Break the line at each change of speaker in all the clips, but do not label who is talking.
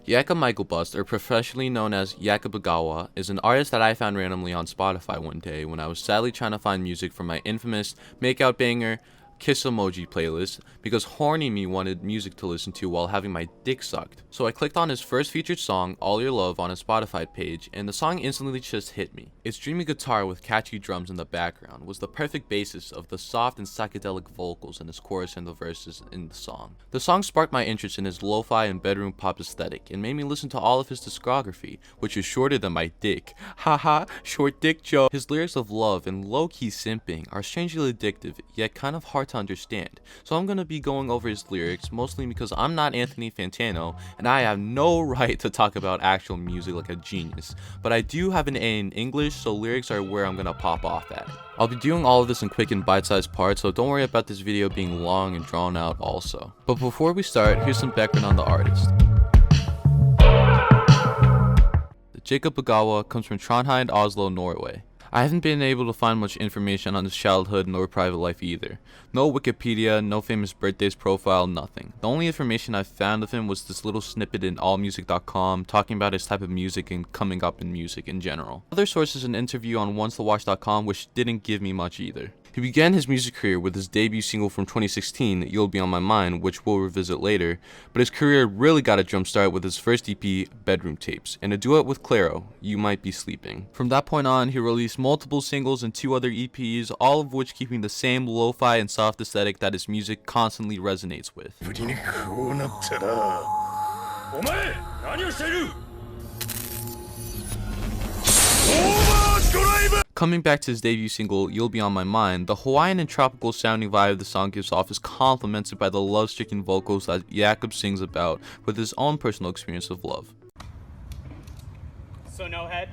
Jakob Bust, or professionally known as Jakob Ogawa, is an artist that I found randomly on Spotify one day when I was sadly trying to find music for my infamous makeout banger kiss emoji playlist because horny me wanted music to listen to while having my dick sucked. So I clicked on his first featured song, All Your Love, on his Spotify page, and the song instantly just hit me. Its dreamy guitar with catchy drums in the background was the perfect basis of the soft and psychedelic vocals in his chorus and the verses in the song. The song sparked my interest in his lo-fi and bedroom pop aesthetic and made me listen to all of his discography, which is shorter than my dick. Haha, short dick joke. His lyrics of love and low-key simping are strangely addictive, yet kind of hard to understand. So I'm gonna be going over his lyrics, mostly because I'm not Anthony Fantano, and I have no right to talk about actual music like a genius. But I do have an A in English, so lyrics are where I'm gonna pop off at. I'll be doing all of this in quick and bite-sized parts, so don't worry about this video being long and drawn out also. But before we start, here's some background on the artist. Jakob Ogawa comes from Trondheim, Oslo, Norway. I haven't been able to find much information on his childhood nor private life either. No Wikipedia, no famous birthdays profile, nothing. The only information I found of him was this little snippet in allmusic.com talking about his type of music and coming up in music in general. Other sources, an interview on oncetowatch.com, which didn't give me much either. He began his music career with his debut single from 2016, You'll Be On My Mind, which we'll revisit later, but his career really got a jump start with his first EP, Bedroom Tapes, and a duet with Clairo, You Might Be Sleeping. From that point on, he released multiple singles and 2 other EPs, all of which keeping the same lo-fi and soft aesthetic that his music constantly resonates with. Coming back to his debut single, You'll Be On My Mind, the Hawaiian and tropical sounding vibe the song gives off is complemented by the love-stricken vocals that Jakob sings about with his own personal experience of love.
So no head?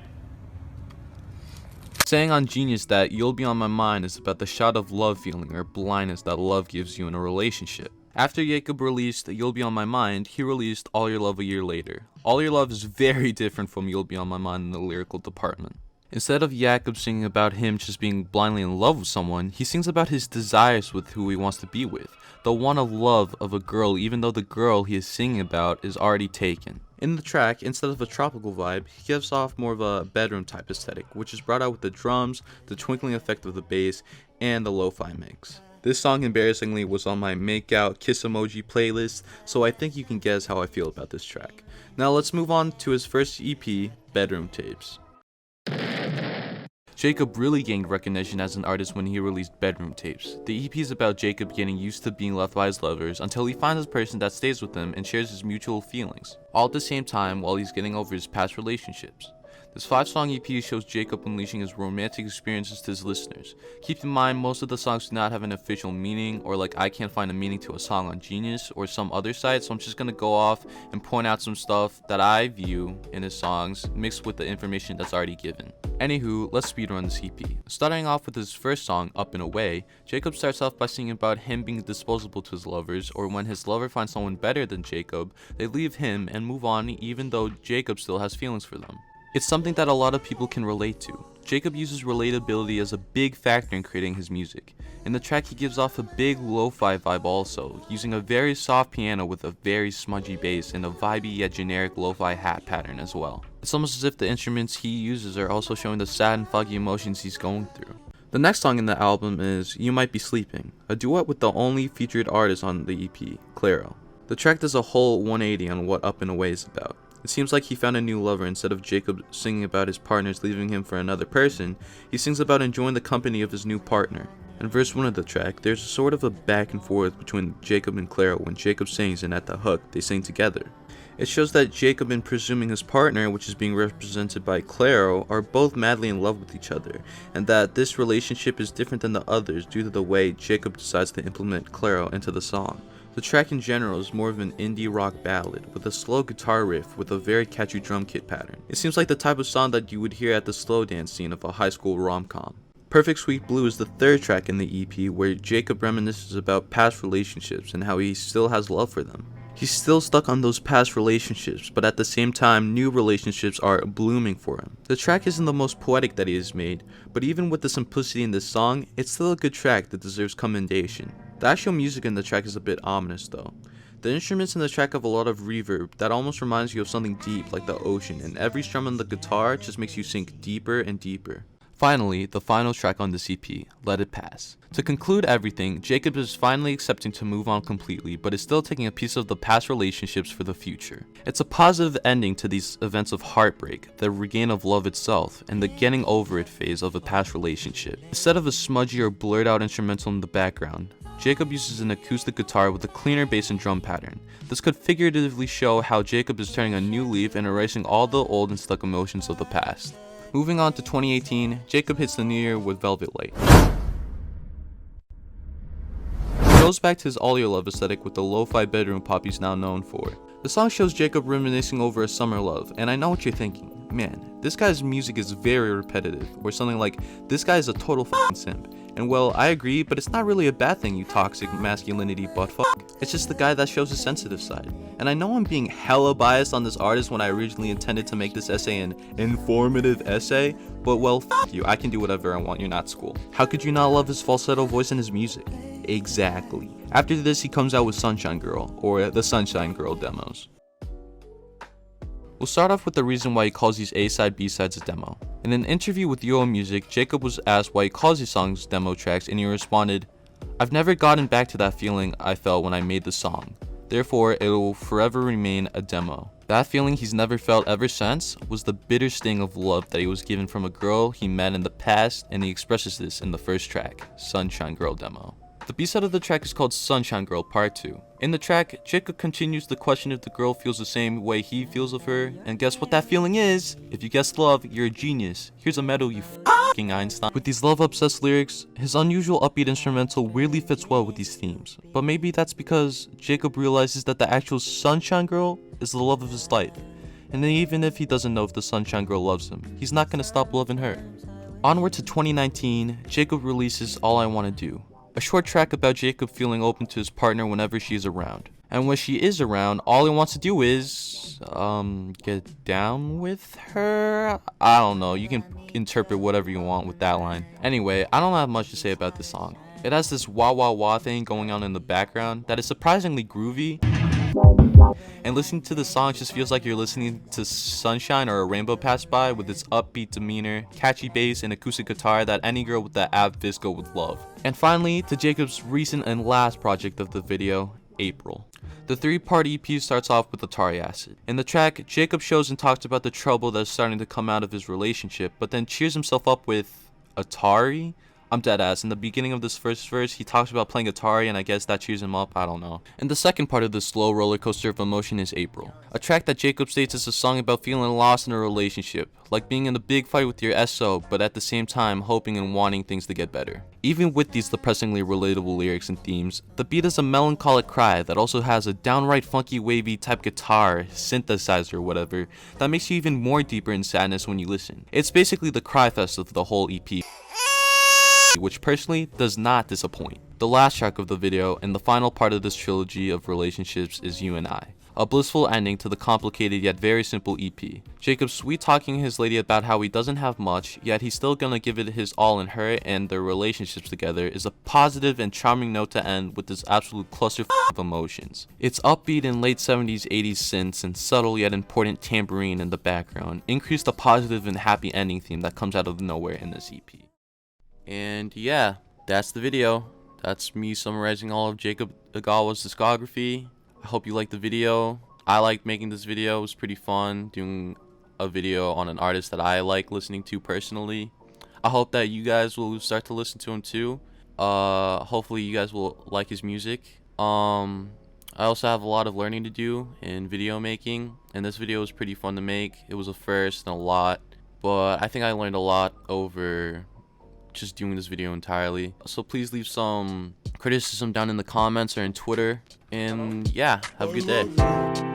Saying on Genius that You'll Be On My Mind is about the shot of love feeling or blindness that love gives you in a relationship. After Jakob released You'll Be On My Mind, he released All Your Love a year later. All Your Love is very different from You'll Be On My Mind in the lyrical department. Instead of Jakob singing about him just being blindly in love with someone, he sings about his desires with who he wants to be with, the want of love of a girl even though the girl he is singing about is already taken. In the track, instead of a tropical vibe, he gives off more of a bedroom type aesthetic, which is brought out with the drums, the twinkling effect of the bass, and the lo-fi mix. This song embarrassingly was on my makeout kiss emoji playlist, so I think you can guess how I feel about this track. Now let's move on to his first EP, Bedroom Tapes. Jakob really gained recognition as an artist when he released Bedroom Tapes. The EP is about Jakob getting used to being left by his lovers until he finds a person that stays with him and shares his mutual feelings, all at the same time while he's getting over his past relationships. This 5-song EP shows Jakob unleashing his romantic experiences to his listeners. Keep in mind, most of the songs do not have an official meaning, or like I can't find a meaning to a song on Genius or some other site, so I'm just gonna go off and point out some stuff that I view in his songs mixed with the information that's already given. Anywho, let's speedrun this EP. Starting off with his first song, Up and Away, Jakob starts off by singing about him being disposable to his lovers, or when his lover finds someone better than Jakob, they leave him and move on even though Jakob still has feelings for them. It's something that a lot of people can relate to. Jakob uses relatability as a big factor in creating his music. In the track, he gives off a big lo-fi vibe also, using a very soft piano with a very smudgy bass and a vibey yet generic lo-fi hat pattern as well. It's almost as if the instruments he uses are also showing the sad and foggy emotions he's going through. The next song in the album is You Might Be Sleeping, a duet with the only featured artist on the EP, Clairo. The track does a whole 180 on what Up and Away is about. It seems like he found a new lover. Instead of Jakob singing about his partners leaving him for another person, he sings about enjoying the company of his new partner. In verse 1 of the track, there's sort of a back and forth between Jakob and Clairo when Jakob sings and at the hook, they sing together. It shows that Jakob and presuming his partner, which is being represented by Clairo, are both madly in love with each other, and that this relationship is different than the others due to the way Jakob decides to implement Clairo into the song. The track in general is more of an indie rock ballad with a slow guitar riff with a very catchy drum kit pattern. It seems like the type of song that you would hear at the slow dance scene of a high school rom-com. Perfect Sweet Blue is the third track in the EP where Jakob reminisces about past relationships and how he still has love for them. He's still stuck on those past relationships, but at the same time, new relationships are blooming for him. The track isn't the most poetic that he has made, but even with the simplicity in this song, it's still a good track that deserves commendation. The actual music in the track is a bit ominous though. The instruments in the track have a lot of reverb that almost reminds you of something deep like the ocean, and every strum on the guitar just makes you sink deeper and deeper. Finally, the final track on this EP, Let It Pass. To conclude everything, Jakob is finally accepting to move on completely, but is still taking a piece of the past relationships for the future. It's a positive ending to these events of heartbreak, the regain of love itself, and the getting over it phase of a past relationship. Instead of a smudgy or blurred out instrumental in the background, Jakob uses an acoustic guitar with a cleaner bass and drum pattern. This could figuratively show how Jakob is turning a new leaf and erasing all the old and stuck emotions of the past. Moving on to 2018, Jakob hits the new year with Velvet Light. He goes back to his All Your Love aesthetic with the lo-fi bedroom pop he's now known for. The song shows Jakob reminiscing over a summer love, and I know what you're thinking. Man, this guy's music is very repetitive, or something like, this guy is a total f***ing simp. And well, I agree, but it's not really a bad thing, you toxic masculinity buttfuck. It's just the guy that shows his sensitive side. And I know I'm being hella biased on this artist when I originally intended to make this essay an informative essay, but well, f you, I can do whatever I want, you're not school. How could you not love his falsetto voice and his music? Exactly. After this, he comes out with Sunshine Girl, or the Sunshine Girl demos. We'll start off with the reason why he calls these A-side, B-sides a demo. In an interview with Yo Music, Jakob was asked why he calls these songs demo tracks, and he responded, "I've never gotten back to that feeling I felt when I made the song. Therefore, it will forever remain a demo." That feeling he's never felt ever since was the bitter sting of love that he was given from a girl he met in the past, and he expresses this in the first track, Sunshine Girl demo. The B-side of the track is called Sunshine Girl Part 2. In the track, Jakob continues to question if the girl feels the same way he feels of her, and guess what that feeling is? If you guessed love, you're a genius. Here's a medal, you f***ing Einstein. With these love-obsessed lyrics, his unusual upbeat instrumental weirdly fits well with these themes. But maybe that's because Jakob realizes that the actual Sunshine Girl is the love of his life. And then even if he doesn't know if the Sunshine Girl loves him, he's not gonna stop loving her. Onward to 2019, Jakob releases All I Wanna Do, a short track about Jakob feeling open to his partner whenever she's around. And when she is around, all he wants to do is, get down with her? I don't know, you can interpret whatever you want with that line. Anyway, I don't have much to say about this song. It has this wah wah wah thing going on in the background that is surprisingly groovy. And listening to the song just feels like you're listening to sunshine or a rainbow pass by with its upbeat demeanor, catchy bass, and acoustic guitar that any girl with that ab visco would love. And finally, to Jakob's recent and last project of the video, April. The 3-part EP starts off with Atari Acid. In the track, Jakob shows and talks about the trouble that's starting to come out of his relationship, but then cheers himself up with Atari? I'm deadass. In the beginning of this first verse, he talks about playing Atari, and I guess that cheers him up, I don't know. And the second part of this slow roller coaster of emotion is April, a track that Jakob states is a song about feeling lost in a relationship, like being in a big fight with your SO, but at the same time hoping and wanting things to get better. Even with these depressingly relatable lyrics and themes, the beat is a melancholic cry that also has a downright funky wavy type guitar, synthesizer or whatever, that makes you even more deeper in sadness when you listen. It's basically the cry fest of the whole EP, which personally does not disappoint. The last track of the video and the final part of this trilogy of relationships is You and I, a blissful ending to the complicated yet very simple EP. Jakob sweet talking his lady about how he doesn't have much, yet he's still gonna give it his all in her, and their relationships together is a positive and charming note to end with this absolute cluster of emotions. It's upbeat in late 70s 80s synths and subtle yet important tambourine in the background increase the positive and happy ending theme that comes out of nowhere in this EP. And yeah, that's the video. That's me summarizing all of Jakob Ogawa's discography. I hope you liked the video. I liked making this video. It was pretty fun doing a video on an artist that I like listening to personally. I hope that you guys will start to listen to him too. Hopefully you guys will like his music. I also have a lot of learning to do in video making, and this video was pretty fun to make. It was a first and a lot, but I think I learned a lot over just doing this video entirely. So please leave some criticism down in the comments or in Twitter, and yeah, have a good day.